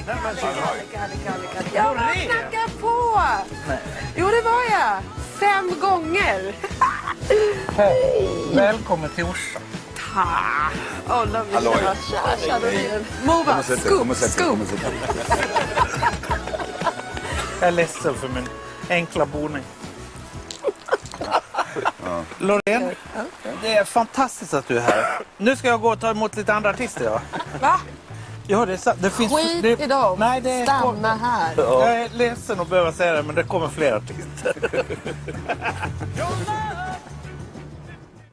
Jag bara knackar på! Jo, det var jag. 5 gånger. Välkommen till Orsa. Hola, mi tja, Loreen. Mova, scoop. Jag är ledsen för min enkla boning. Loreen, det är fantastiskt att du är här. Nu ska jag gå och ta emot lite andra artister. Ja. Va? Ja, det finns... Skit i dem. Nej, det stanna här. Jag är ledsen att behöva säga det, men det kommer fler artister.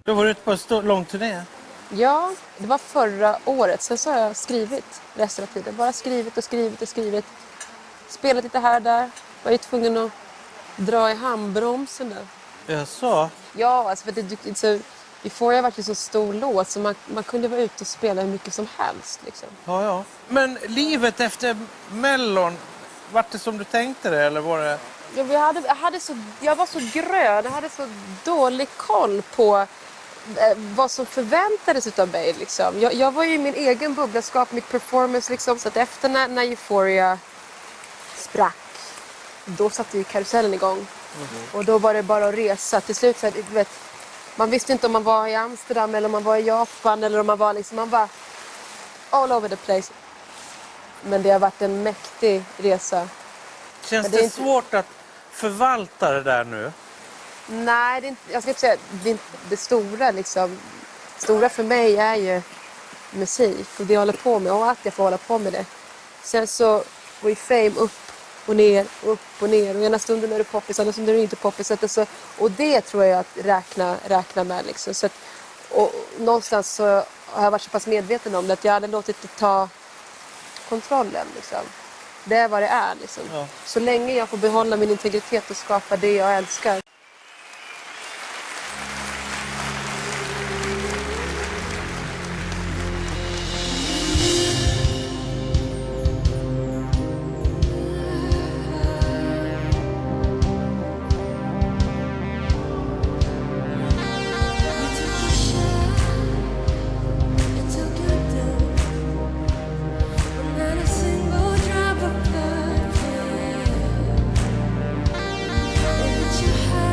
Du har varit ute på en lång turné. Ja, det var förra året. Sen så har jag skrivit resten av tiden. Bara skrivit. Spelat lite här och där. Var ju tvungen att dra i handbromsen där. Jaså? Ja, alltså för det så Before jag varit så stor låt så man kunde vara ute och spela hur mycket som helst liksom. Ja. Men livet efter Mellon, var det som du tänkte det eller var det? Ja, jag var så grön, jag hade så dålig koll på vad som förväntades av mig liksom. Jag var ju i min egen bubblaskap, mitt performance liksom. Så att efter när Euphoria sprack, då satte ju karusellen igång. Och då var det bara att resa. Till slut så här, du vet, man visste inte om man var i Amsterdam eller om man var i Japan eller om man var all over the place. Men det har varit en mäktig resa. Känns det svårt att förvalta det där nu? Nej, det är inte, jag ska inte säga det stora liksom. Stora för mig är ju musik och det jag håller på med och att jag får hålla på med det. Sen så går ju fame upp och ner. Och ena stunden är det poppis, andra stunden är det inte poppis. Och det tror jag att räkna med liksom. Så att, och någonstans så har jag varit så pass medveten om det att jag hade låtit det ta kontrollen liksom. Det är vad det är liksom. Ja. Så länge jag får behålla min integritet och skapa det jag älskar. You have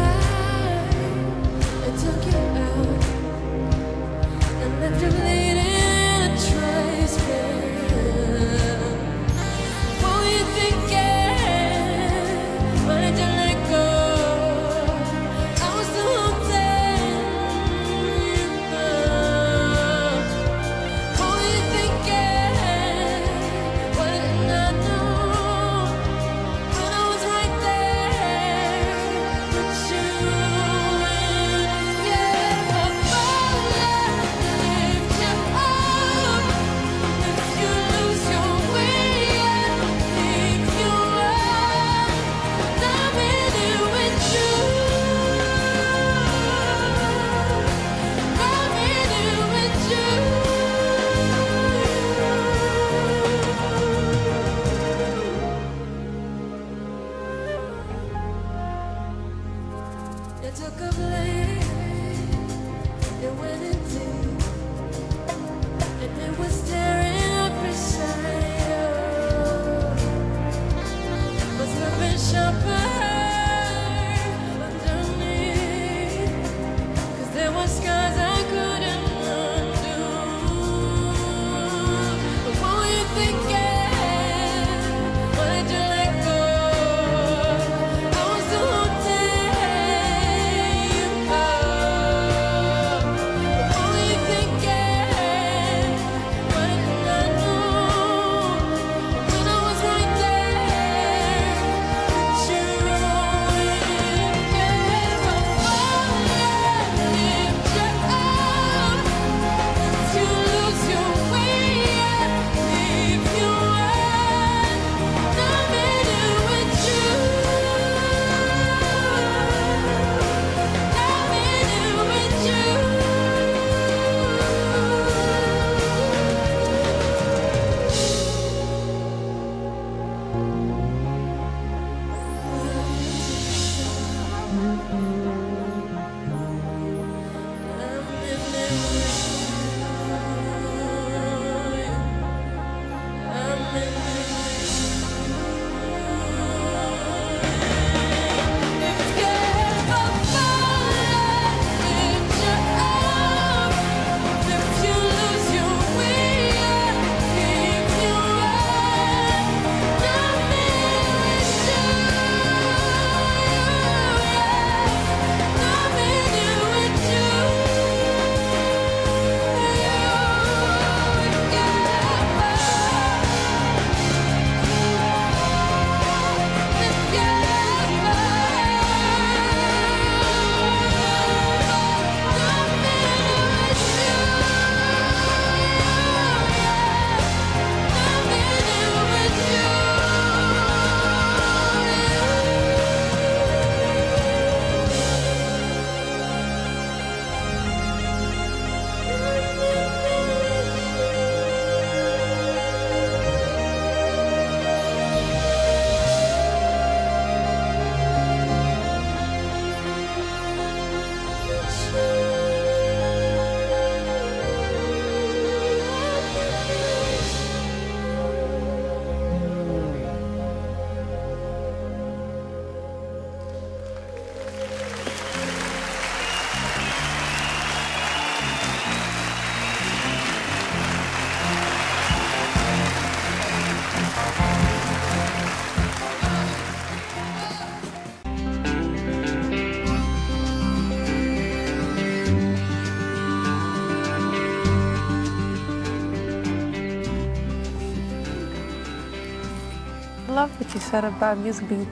love what you said about music being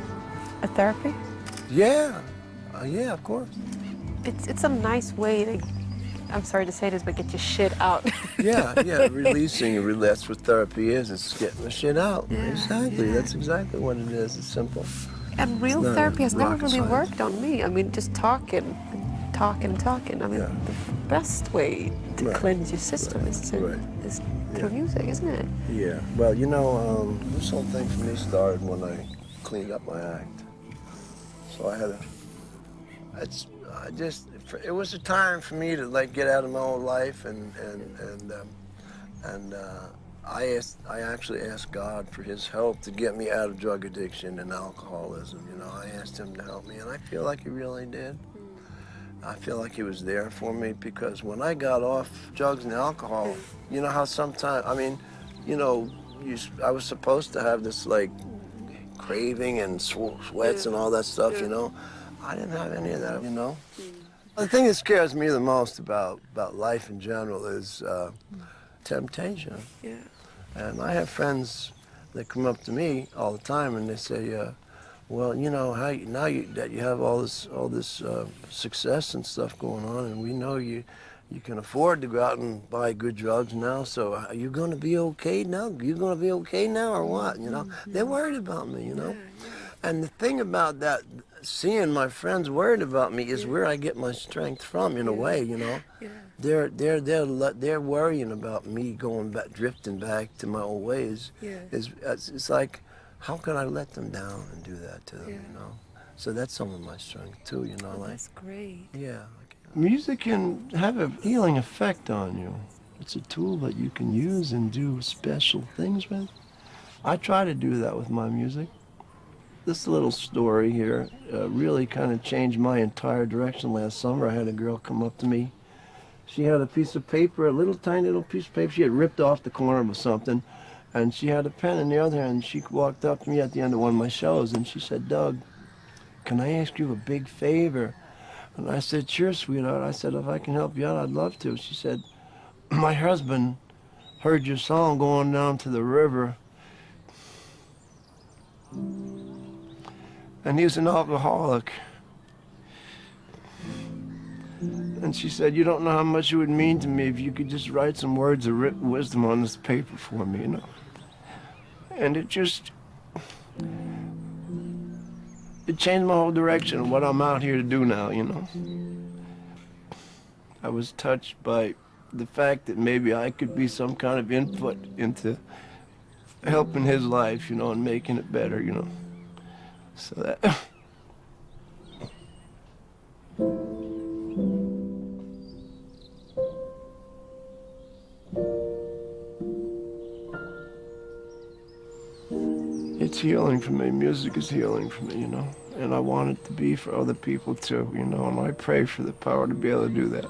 a therapy. Yeah, yeah, of course. It's a nice way to, I'm sorry to say this, but get your shit out. Yeah, releasing, that's what therapy is. It's getting the shit out. Yeah, exactly, yeah. that's exactly what it is. It's simple. And real It's not therapy has never rocket really science. worked on me. I mean, just talking and talking and talking. I mean, Yeah. the best way to Right. cleanse your system is through Yeah. music, isn't it? Yeah, well, you know, this whole thing for me started when I cleaned up my act. So I had it was a time for me to like get out of my old life and I actually asked God for his help to get me out of drug addiction and alcoholism. You know, I asked him to help me and I feel like he really did. I feel like he was there for me because when I got off drugs and alcohol, you know how sometimes, I mean, you know, I was supposed to have this like craving and sweats and all that stuff, you know. I didn't have any of that, you know. The thing that scares me the most about life in general is temptation. Yeah. And I have friends that come up to me all the time and they say, well, you know, that you have all this success and stuff going on, and we know you can afford to go out and buy good drugs now. So are you going to be okay now? You going to be okay now, or what? You know, they're worried about me. You know, and the thing about that, seeing my friends worried about me is where I get my strength from, in a way. You know, they're worrying about me going back, drifting back to my old ways. Yeah. It's like, how can I let them down and do that to them, you know? So that's some of my strength too, you know, like. That's great. Yeah. Music can have a healing effect on you. It's a tool that you can use and do special things with. I try to do that with my music. This little story here really kind of changed my entire direction last summer. I had a girl come up to me. She had a piece of paper, a little tiny little piece of paper. She had ripped off the corner of something. And she had a pen in the other hand. She walked up to me at the end of one of my shows and she said, Doug, can I ask you a big favor? And I said, sure, sweetheart. I said, if I can help you out, I'd love to. She said, my husband heard your song going down to the river. And he's an alcoholic. And she said, you don't know how much it would mean to me if you could just write some words of wisdom on this paper for me, you know. And it changed my whole direction of what I'm out here to do now, you know. I was touched by the fact that maybe I could be some kind of input into helping his life, you know, and making it better, you know. So that... It's healing for me. Music is healing for me, you know. And I want it to be for other people too, you know. And I pray for the power to be able to do that.